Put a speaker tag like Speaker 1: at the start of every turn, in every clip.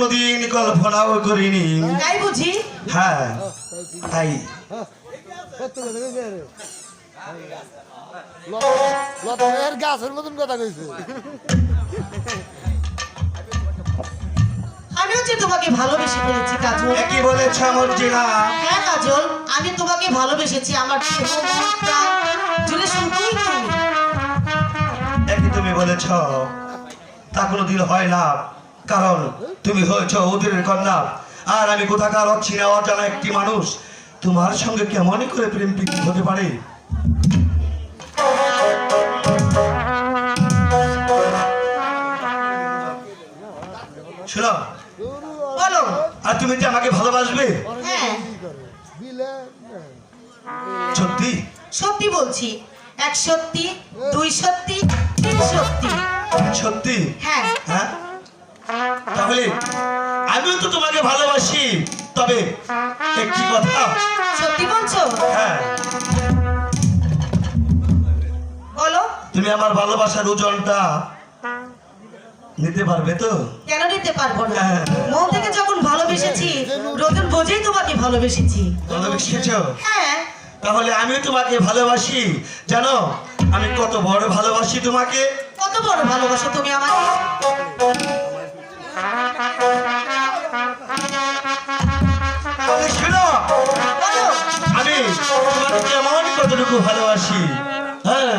Speaker 1: কোনোদিন কল্পনাও করিনি।
Speaker 2: তাই বুঝি?
Speaker 1: হ্যাঁ তাই।
Speaker 3: গাছের মতন কথা কইছে।
Speaker 2: আমিও যে তোমাকে ভালোবেসে ফেলেছি কাজল।
Speaker 1: কি বলেছ মর্জিনা?
Speaker 2: হ্যাঁ কাজল, আমি তোমাকে ভালোবেসেছি। আমার জুড়ে শুধুই তুমি।
Speaker 1: একই তুমি বলেছ, তা কোনোদিন হয় না, কারণ তুমি হয়েছ ওদের কন্যা আর আমি কোথাকার অচেনা অজানা একটি মানুষ। তোমার সঙ্গে কেমন করে প্রেম প্রীতি হতে পারে? শোনো,
Speaker 2: বলো।
Speaker 1: আর তুমি যে আমাকে ভালোবাসবে?
Speaker 2: হ্যাঁ
Speaker 1: সত্যি?
Speaker 2: সত্যি বলছি। এক সত্যি, দুই সত্যি, তিন সত্যি।
Speaker 1: সত্যি?
Speaker 2: হ্যাঁ।
Speaker 1: হ্যাঁ, তাহলে আমিও তো তোমাকে ভালোবাসি, তবে একটি কথা।
Speaker 2: সত্যি বলছো?
Speaker 1: হ্যাঁ।
Speaker 2: বলো।
Speaker 1: তুমি আমার ভালোবাসার ওজনটা নিতে পারবে তো?
Speaker 2: কেন নিতে পারবো না?
Speaker 1: হ্যাঁ।
Speaker 2: মন থেকে যখন ভালোবেসেছি, রোদন বোঝেই তোমাকে ভালোবেসেছি।
Speaker 1: ভালোবেসেছো?
Speaker 2: হ্যাঁ।
Speaker 1: তাহলে আমিও তোমাকে ভালোবাসি। জানো আমি কত বড় ভালোবাসি তোমাকে?
Speaker 2: কত বড় ভালোবাসো তুমি আমাকে?
Speaker 1: শোনো,
Speaker 2: বলো।
Speaker 1: আমি তোমাকে কেমন কতটুকু ভালোবাসি। হ্যাঁ,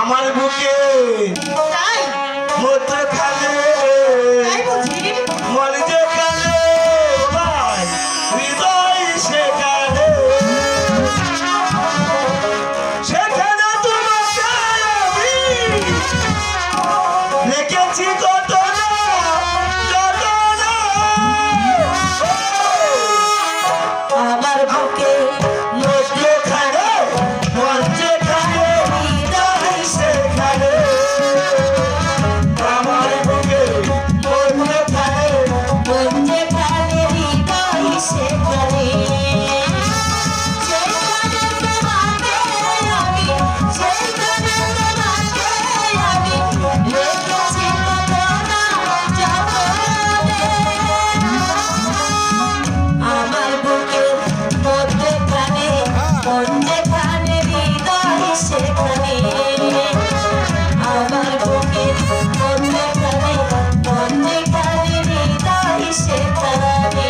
Speaker 1: আমার বুকে
Speaker 2: তাই?
Speaker 1: মধ্যে খালে
Speaker 2: তাই বুঝি?
Speaker 1: মন যেখানে ভাই হৃদয় সেখানে, সেখানে তোমাকে আমি রেখেছি কত না যতনা।
Speaker 2: আমার বুকে
Speaker 1: মধ্যে খালে মন যেখানে হৃদয় সেখানে, আমার বুকে মধ্যে খালে
Speaker 2: মন যেখানে হৃদয় সেখানে। সেখানে তোমাকে আমি, সেখানে তোমাকে আমি রেখেছি কত না যতনে। আমার বুকের মধ্যেখানে মন যেখানে হৃদয় সেখানে। আমার বুকের মধ্যেখানে মন যেখানে হৃদয় সেখানে।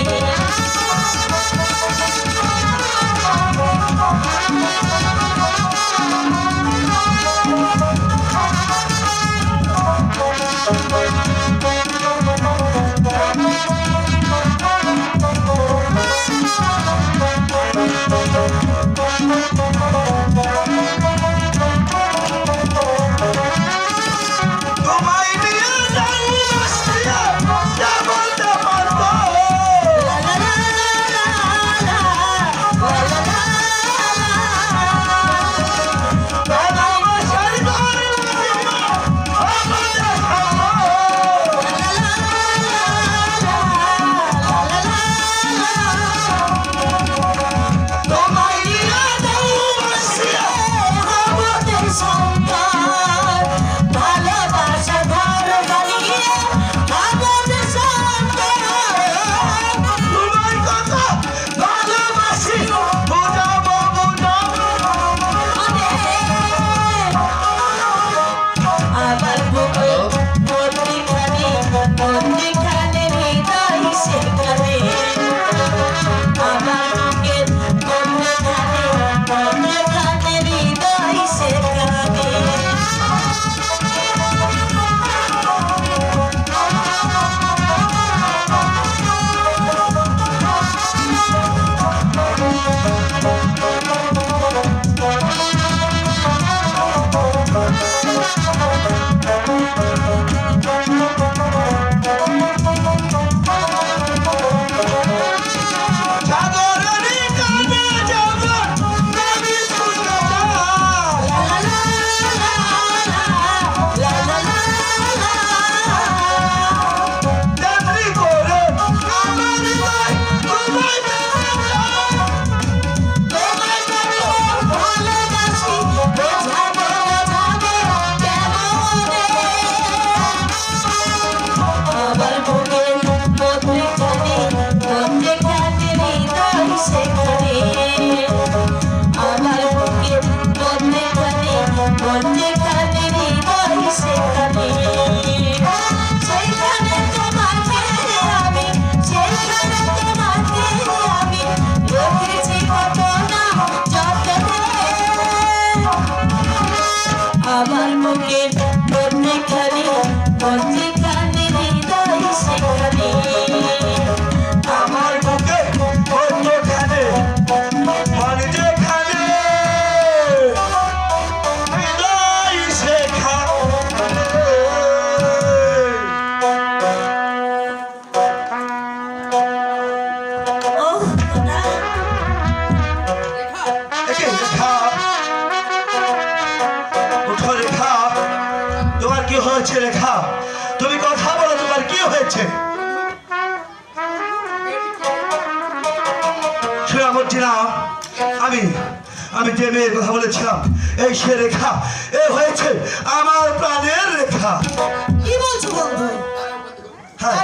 Speaker 1: অর্চনা, আমি আমি যে মেয়ের কথা বলেছিলাম এই সে রেখা, এ হয়েছে আমার প্রাণের রেখা।
Speaker 2: কি বলছো বন্ধু?
Speaker 1: হ্যাঁ,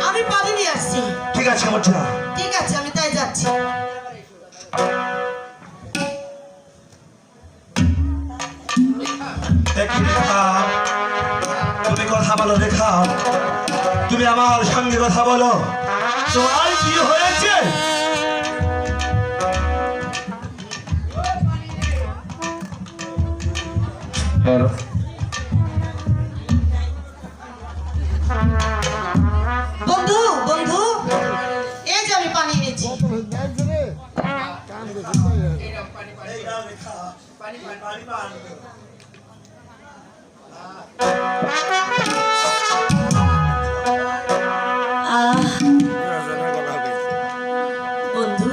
Speaker 2: আমি পানি নিয়ে আসছি।
Speaker 1: ঠিক আছে অর্চনা।
Speaker 2: ঠিক আছে, আমি তাই যাচ্ছি।
Speaker 1: একই রেখা, তুমি কথা বলো রেখা, তুমি আমার সঙ্গে কথা বলো, তোমার কি হয়েছে?
Speaker 2: বন্ধু বন্ধু, এই যে আমি পানি এনেছি।
Speaker 3: কাম করছে
Speaker 2: বন্ধু,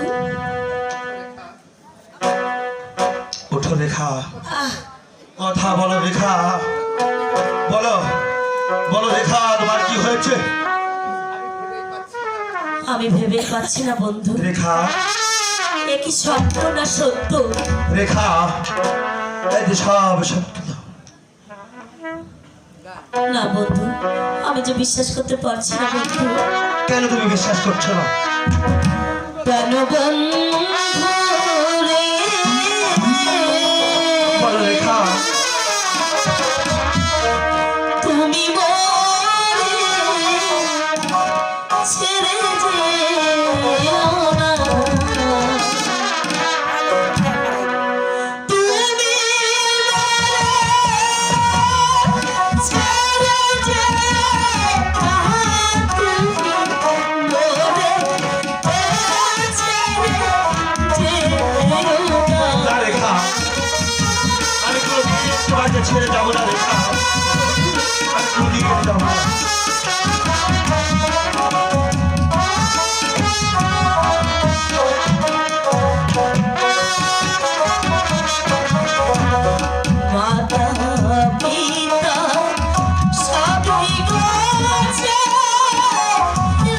Speaker 1: ওঠো রেখা, কথা বলো রেখা, বলো বলো রেখা, তোমার কি হয়েছে?
Speaker 2: আমি ভেবে পাচ্ছি না বন্ধু,
Speaker 1: রেখা,
Speaker 2: এ কি স্বপ্ন না সত্য?
Speaker 1: রেখা, এই যে সব সত্য।
Speaker 2: না বন্ধু, আমি যে বিশ্বাস করতে পারছি না বন্ধু।
Speaker 1: কেন তুমি বিশ্বাস করছো না?
Speaker 2: কেন বন্ধু রে?
Speaker 1: বলো রেখা,
Speaker 2: তুমি ছেড়ে যেও না, তুমি ছেড়ে যেও না, তুমি ছেড়ে যেও
Speaker 1: না
Speaker 2: না।
Speaker 1: রেখা, আমি কোনোদিন তোমাকে ছেড়ে যাবো না রেখা, আমি কোনোদিন যাবো না।
Speaker 2: মাতা পিতা সবই গেছে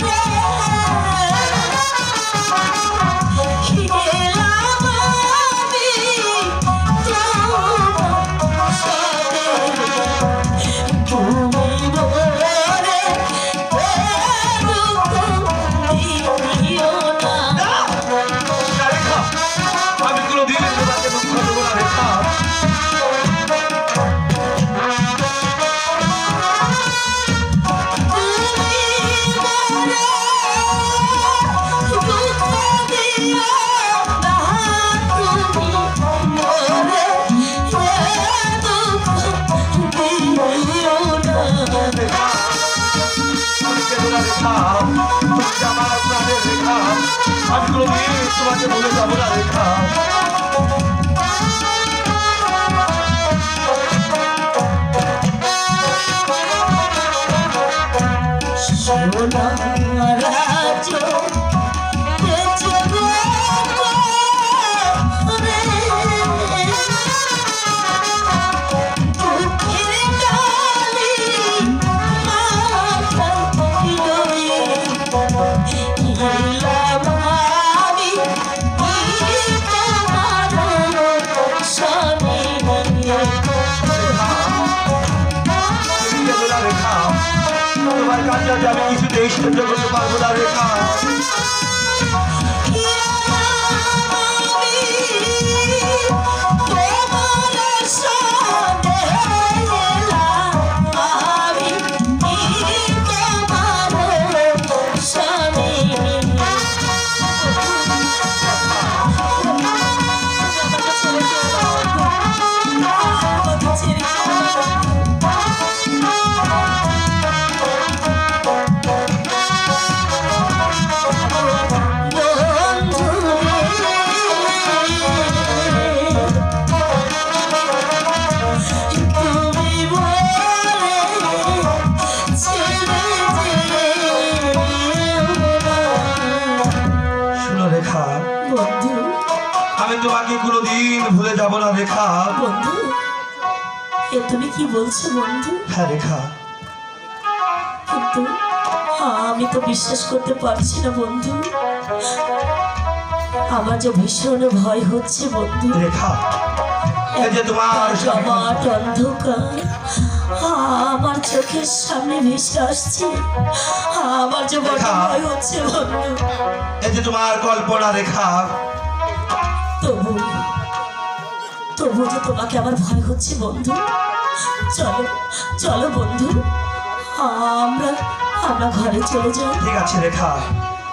Speaker 2: রে, গেলাম আমি তোমার সাথে, তুমি বলে দিও না।
Speaker 1: না রেখা, আমি কোনোদিন তোমাকে দুঃখ দেবো না রেখা। আমি কেবল রেখা, তুমি যে আমার প্রাণের রেখা, আমি কোনোদিন তোমাকে বলে যাবো না রেখা। তুমি কেবল রেখা, তোমার কাছে আমি কিছুতেই সহ্য করতে পারবো না রেখা। শুনো রেখা,
Speaker 2: বন্ধু
Speaker 1: আমি তোমাকে কোনোদিন ভুলে যাব না রেখা।
Speaker 2: বন্ধু, এ তুমি কি বলছো বন্ধু?
Speaker 1: হ্যাঁ রেখা,
Speaker 2: কিন্তু আমি তো বিশ্বাস করতে পারছি না বন্ধু। আমার যে ভীষণ ভয় হচ্ছে বন্ধু।
Speaker 1: রেখা, এই যে তোমার
Speaker 2: জমাট অন্ধকার আমার চোখের সামনে ভেসে আসছে, আমার যে বড় ভয় হচ্ছে বন্ধু।
Speaker 1: এই যে তোমার কল্পনা রেখা,
Speaker 2: তবু তবু যে তোমাকে আমার ভয় হচ্ছে বন্ধু। চলো চলো বন্ধু, আমরা আমরা ঘরে চলে যাই।
Speaker 1: ঠিক আছে রেখা,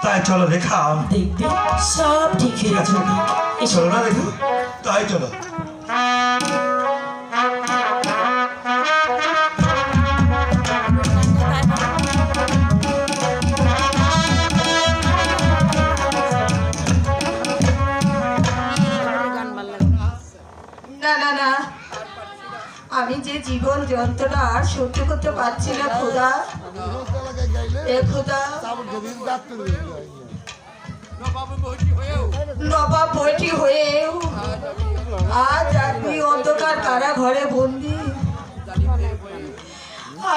Speaker 1: তাই চলো রেখা।
Speaker 2: দেখবে সব ঠিক
Speaker 1: ঠিক
Speaker 2: হয়ে
Speaker 1: আছে
Speaker 2: যাবে।
Speaker 1: চলো না রেখা, তাই চলো।
Speaker 4: না না না, আমি যে জীবন যন্ত্রণা আর সহ্য করতে পারছি না খোদা।
Speaker 3: এলাকায় গাইলে
Speaker 4: এ খোদা,
Speaker 3: তারপর যদি ডাক্তার হয়ে যায়।
Speaker 4: নবাব বইটি হয়েও আজ আমি অন্ধকার কারা ঘরে বন্দি।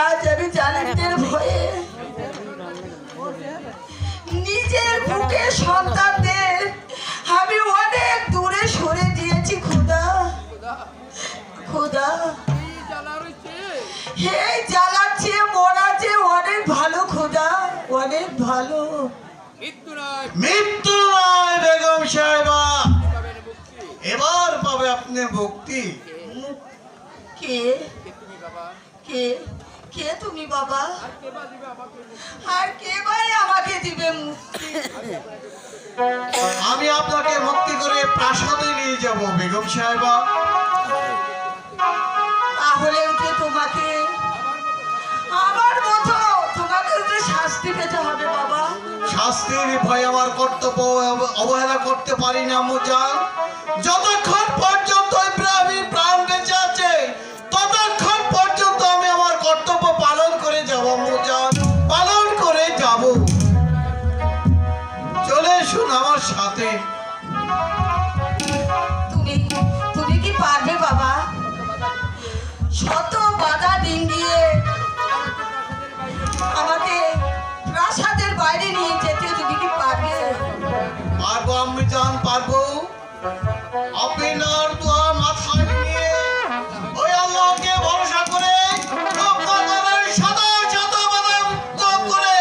Speaker 4: আজ আমি জালিমদের ভয়ে নিজের বুকে সন্তানদের আমি অনেক দূরে সরে দিয়েছি খোদা। খোদা, হে জ্বালাচ্ছে মরা যে অনেক ভালো খোদা, অনেক ভালো।
Speaker 5: মৃত্যু নয় বেগম সাহেবা, এবার পাবে আপনি মুক্তি।
Speaker 4: কে কে কে তুমি বাবা? আর কে ভাই আমাকে দিবে মুক্তি?
Speaker 5: আমি আপনাকে মুক্তি করে প্রাসাদে নিয়ে যাব বেগম সাহেবা।
Speaker 4: তাহলে যে তোমাকে আমার মতো তোমাকে যে শাস্তি পেতে হবে বাবা।
Speaker 5: শাস্তির ভয় আমার কর্তব্য অবহেলা করতে পারি না মুজান। যতক্ষণ পর্যন্ত ইব্রাহিম প্রাণ বেঁচে আছে ততক্ষণ পর্যন্ত আমি আমার কর্তব্য পালন করে যাব মুজান, পালন করে যাব। চলে এসুন আমার সাথে।
Speaker 4: তুমি তুমি কি পারবে বাবা? শত বাধা ডিঙ্গিয়ে আমাকে প্রাসাদের বাইরে নিয়ে যেতে তুমি কি পারবে?
Speaker 5: পারবো আমি জান, পারবো। আপনার দোয়া মাথায় নিয়ে ওই আল্লাহকে ভরসা করে রূপনগরের শত শত বাধা মুক্ত করে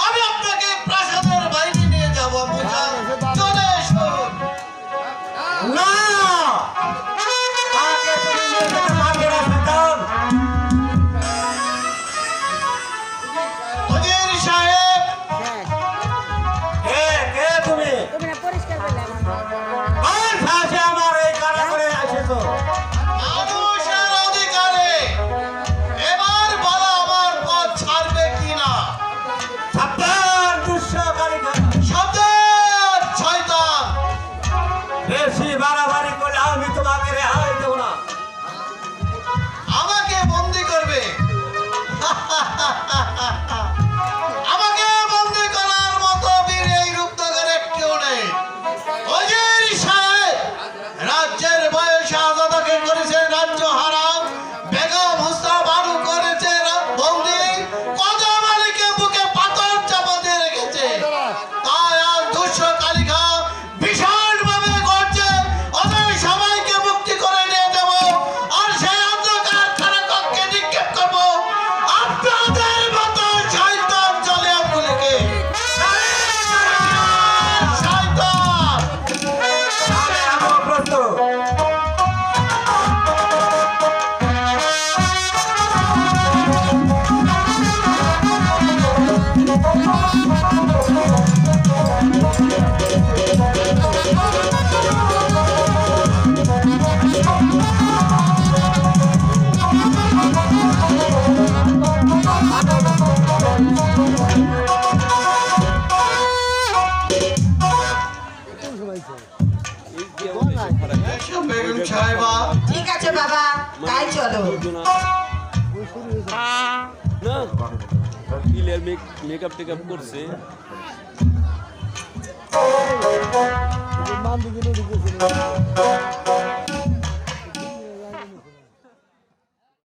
Speaker 5: আমি আপনাকে প্রাসাদের বাইরে নিয়ে যাব মুজান। চলে এসো।
Speaker 1: না, আগে তুমি নিয়ে যেতে পারবে না সুলতান।
Speaker 5: ওজির সাহেব,
Speaker 1: কে কে তুমি? কোন সাহসে আমার এই কারা করে এসেছো?
Speaker 5: মানুষের অধিকারে এবার বলো আমার পথ ছাড়বে কিনা।
Speaker 1: সাবধান দুঃসহকারী খানা।
Speaker 5: সাবধান শয়তান।
Speaker 1: বেশি বাড়াবাড়ি করলে আমি তোমাকে রেহাই দেবো না।
Speaker 5: আমাকে বন্দি করবে। আমাকে বন্দি করার মতো বীর এই রূপনগরে কেউ নেই। ওজির সাহেব, রাজ্যের বয়সে আজাদাকে করেছে রাজ্য হারাম, বেগম হুসনা বানু করেছে বন্দি, কত মালিকে বুকে পাথর চাপা দিয়ে রেখেছে। তাই আজ দুঃস্ব কালিকা ভীষণভাবে করছে, ওদের সবাইকে মুক্তি করে নিয়ে যাব আর সেই অন্ধকার কারাকক্ষে নিক্ষেপ করব আপনাদের মতো শয়তান জালিয়াতগুলিকে। শয়তান!
Speaker 1: আমি আমার প্রস্তুত।
Speaker 5: এসো বেগম সাহেবা।
Speaker 4: ঠিক আছে বাবা, তাই চলো।
Speaker 6: না ক্লিয়ার মেকআপ টেকআপ করছে।
Speaker 3: মান দিকে